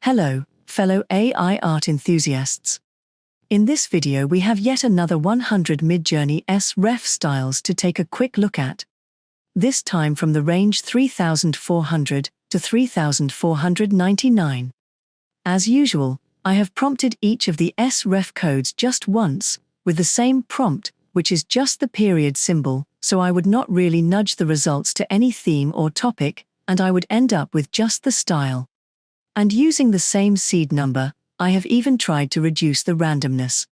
Hello, fellow AI art enthusiasts. In this video we have yet another 100 Midjourney STYLE styles to take a quick look at. This time from the range 3,400 to 3,499. As usual, I have prompted each of the STYLE codes just once, with the same prompt, which is just the period symbol, so I would not really nudge the results to any theme or topic, and I would end up with just the style. And using the same seed number, I have even tried to reduce the randomness.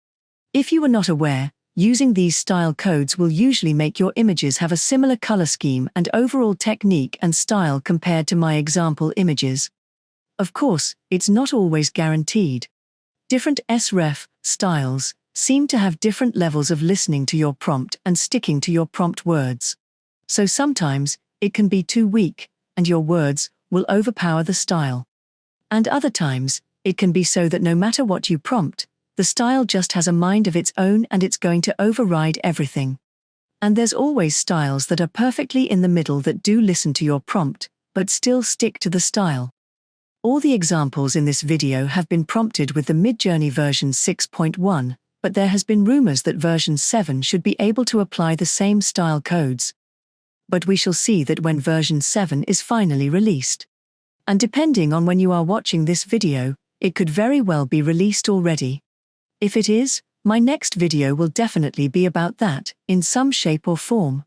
If you were not aware, using these style codes will usually make your images have a similar color scheme and overall technique and style compared to my example images. Of course, it's not always guaranteed. Different STYLE styles seem to have different levels of listening to your prompt and sticking to your prompt words. So sometimes, it can be too weak, and your words will overpower the style. And other times, it can be so that no matter what you prompt, the style just has a mind of its own and it's going to override everything. And there's always styles that are perfectly in the middle that do listen to your prompt, but still stick to the style. All the examples in this video have been prompted with the Midjourney version 6.1, but there has been rumors that version 7 should be able to apply the same style codes. But we shall see that when version 7 is finally released. And depending on when you are watching this video, it could very well be released already. If it is, my next video will definitely be about that, in some shape or form.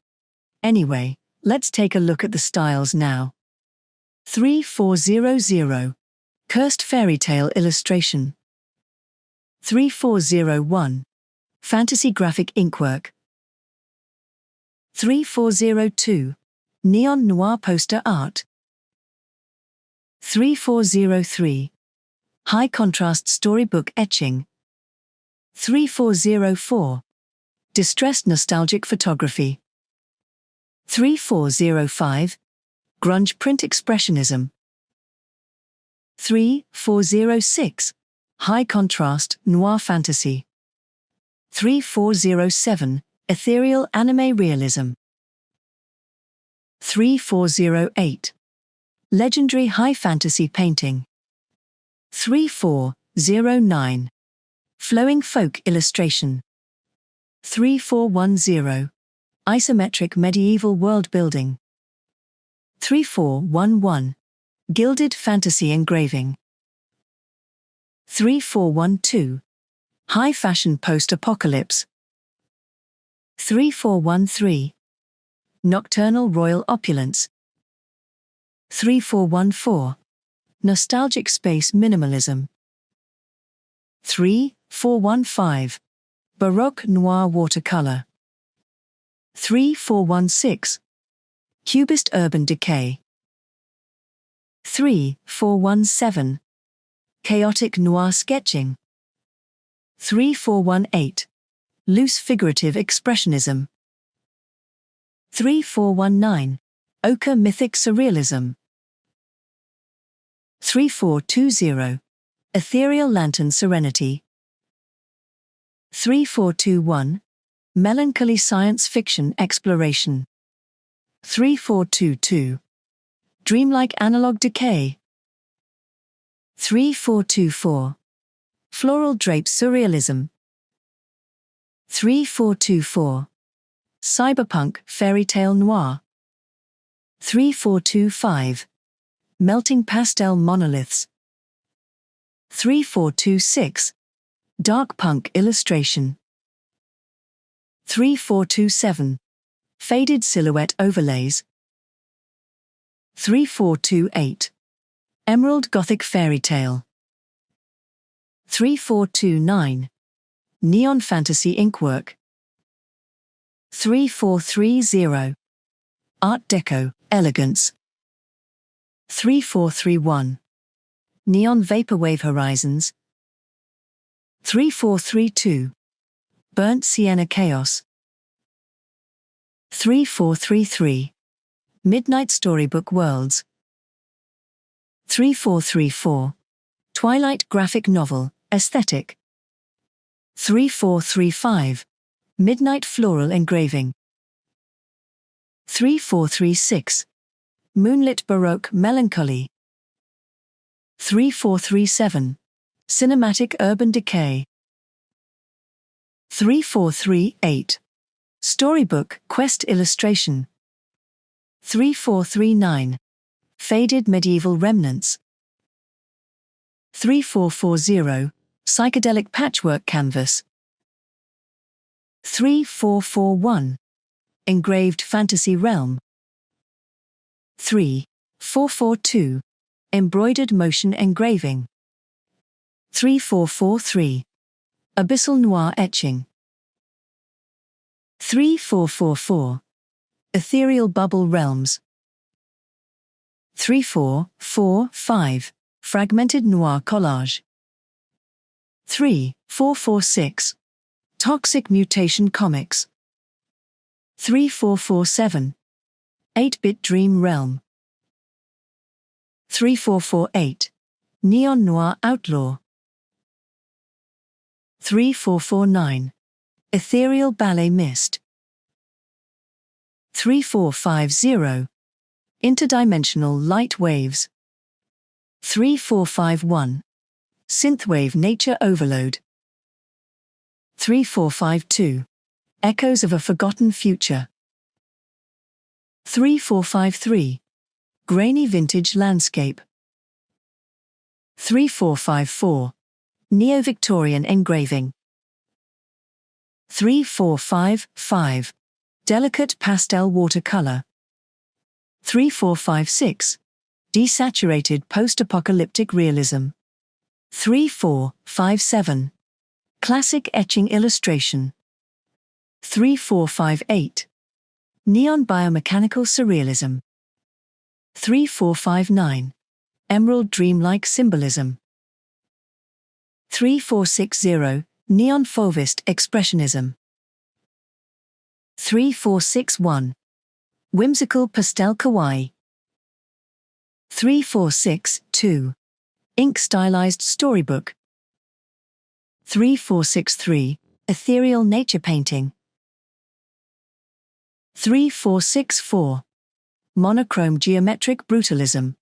Anyway, let's take a look at the styles now. 3400. Cursed Fairy Tale Illustration. 3401. Fantasy Graphic Inkwork. 3402. Neon Noir Poster Art. 3403. High Contrast Storybook Etching. 3404. Distressed Nostalgic Photography. 3405. Grunge Print Expressionism. 3406. High Contrast Noir Fantasy. 3407. Ethereal Anime Realism. 3408. Legendary High Fantasy Painting. 3409. Flowing Folk Illustration. 3410. Isometric Medieval World Building. 3411. Gilded Fantasy Engraving. 3412. High Fashion Post-Apocalypse. 3413. Nocturnal Royal Opulence. 3414. Nostalgic Space Minimalism. 3415. Baroque Noir Watercolor. 3416. Cubist Urban Decay. 3417. Chaotic Noir Sketching. 3418. Loose Figurative Expressionism. 3419. Ochre Mythic Surrealism. 3420. Ethereal Lantern Serenity. 3421. Melancholy Science Fiction Exploration. 3422. Dreamlike Analog Decay. 3424. Floral Drape Surrealism. 3424. Cyberpunk Fairy Tale Noir. 3425. Melting Pastel Monoliths. 3426. Dark Punk Illustration. 3427. Faded Silhouette Overlays. 3428. Emerald Gothic Fairy Tale. 3429. Neon Fantasy Inkwork. 3430. Art Deco Elegance. 3431. Neon Vaporwave Horizons. 3432. Burnt Sienna Chaos. 3433. Midnight Storybook Worlds. 3434. Twilight Graphic Novel, Aesthetic. 3435. Midnight Floral Engraving. 3436. Moonlit Baroque Melancholy. 3437. Cinematic Urban Decay. 3438. Storybook Quest Illustration. 3439. Faded Medieval Remnants. 3440. Psychedelic Patchwork Canvas. 3441. Engraved Fantasy Realm. 3442. Embroidered Motion Engraving. 3443. Abyssal Noir Etching. 3444. Ethereal Bubble Realms. 3445. Fragmented Noir Collage. 3446. Toxic Mutation Comics. 3447. 8-Bit Dream Realm. 3448. Neon Noir Outlaw. 3449. Ethereal Ballet Mist. 3450. Interdimensional Light Waves. 3451. Synthwave Nature Overload. 3452. Echoes of a Forgotten Future. 3453. Grainy Vintage Landscape. 3454. Neo-Victorian Engraving. 3455. Delicate Pastel Watercolor. 3456. Desaturated Post-Apocalyptic Realism. 3457. Classic Etching Illustration. 3458. Neon Biomechanical Surrealism. 3459. Emerald Dreamlike Symbolism. 3460. Neon Fauvist Expressionism. 3461. Whimsical Pastel Kawaii. 3462. Ink Stylized Storybook. 3463. Ethereal Nature Painting. 3464. Monochrome Geometric Brutalism.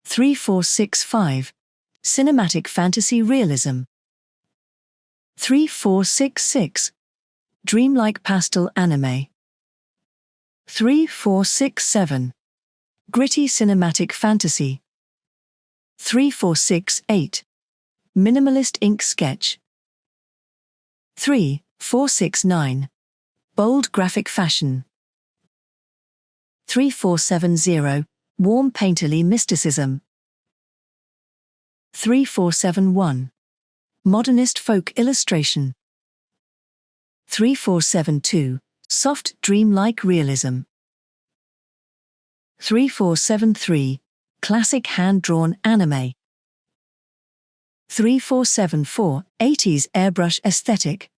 3465. Cinematic Fantasy Realism. 3466. Dreamlike Pastel Anime. 3467. Gritty Cinematic Fantasy. 3468. Minimalist Ink Sketch. 3469. Bold Graphic Fashion. 3470. Warm Painterly Mysticism. 3471. Modernist Folk Illustration. 3472. Soft Dreamlike Realism. 3473. Classic Hand-Drawn Anime. 3474. 80s Airbrush Aesthetic.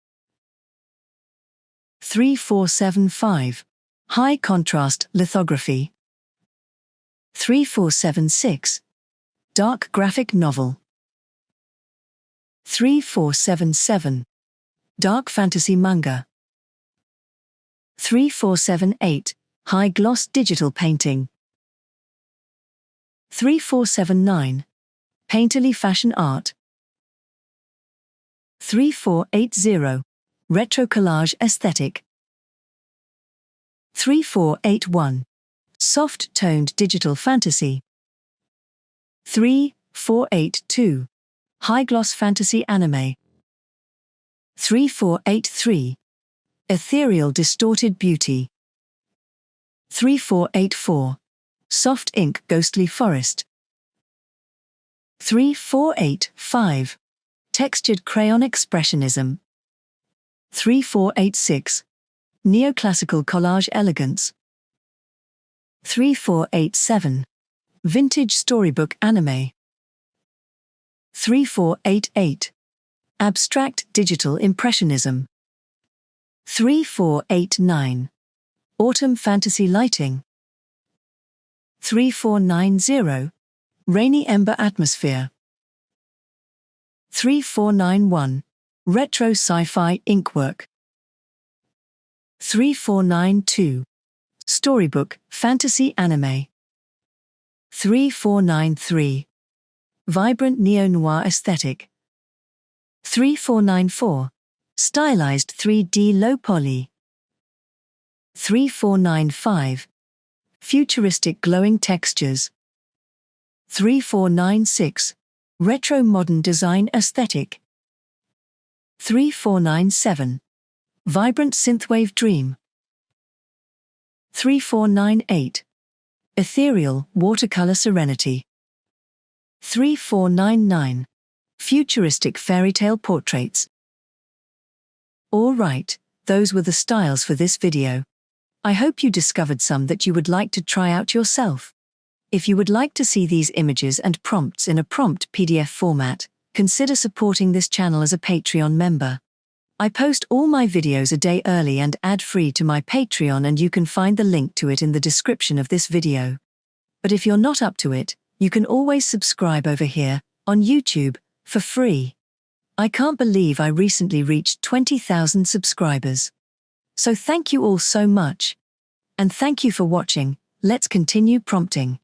3475. High Contrast Lithography. 3476. Dark Graphic Novel. 3477. Dark Fantasy Manga. 3478. High Gloss Digital Painting. 3479. Painterly Fashion Art. 3480. Retro Collage Aesthetic. 3481. Soft-toned digital fantasy. 3482. High-gloss fantasy anime. 3483. Ethereal distorted beauty. 3484. Soft ink ghostly forest. 3485. Textured crayon expressionism. 3486. Neoclassical collage elegance. 3487. Vintage storybook anime. 3488. Abstract digital impressionism. 3489. Autumn fantasy lighting. 3490. Rainy ember atmosphere. 3491. Retro sci-fi inkwork. 3492. Storybook fantasy anime. 3493. Vibrant neo-noir aesthetic. 3494. Stylized 3D low poly. 3495. Futuristic glowing textures. 3496. Retro modern design aesthetic. 3497. Vibrant synthwave dream. 3498. Ethereal watercolor serenity. 3499. Futuristic fairytale portraits. All right, those were the styles for this video. I hope you discovered some that you would like to try out yourself. If you would like to see these images and prompts in a prompt PDF format, consider supporting this channel as a Patreon member. I post all my videos a day early and ad-free to my Patreon, and you can find the link to it in the description of this video. But if you're not up to it, you can always subscribe over here, on YouTube, for free. I can't believe I recently reached 20,000 subscribers. So thank you all so much. And thank you for watching. Let's continue prompting.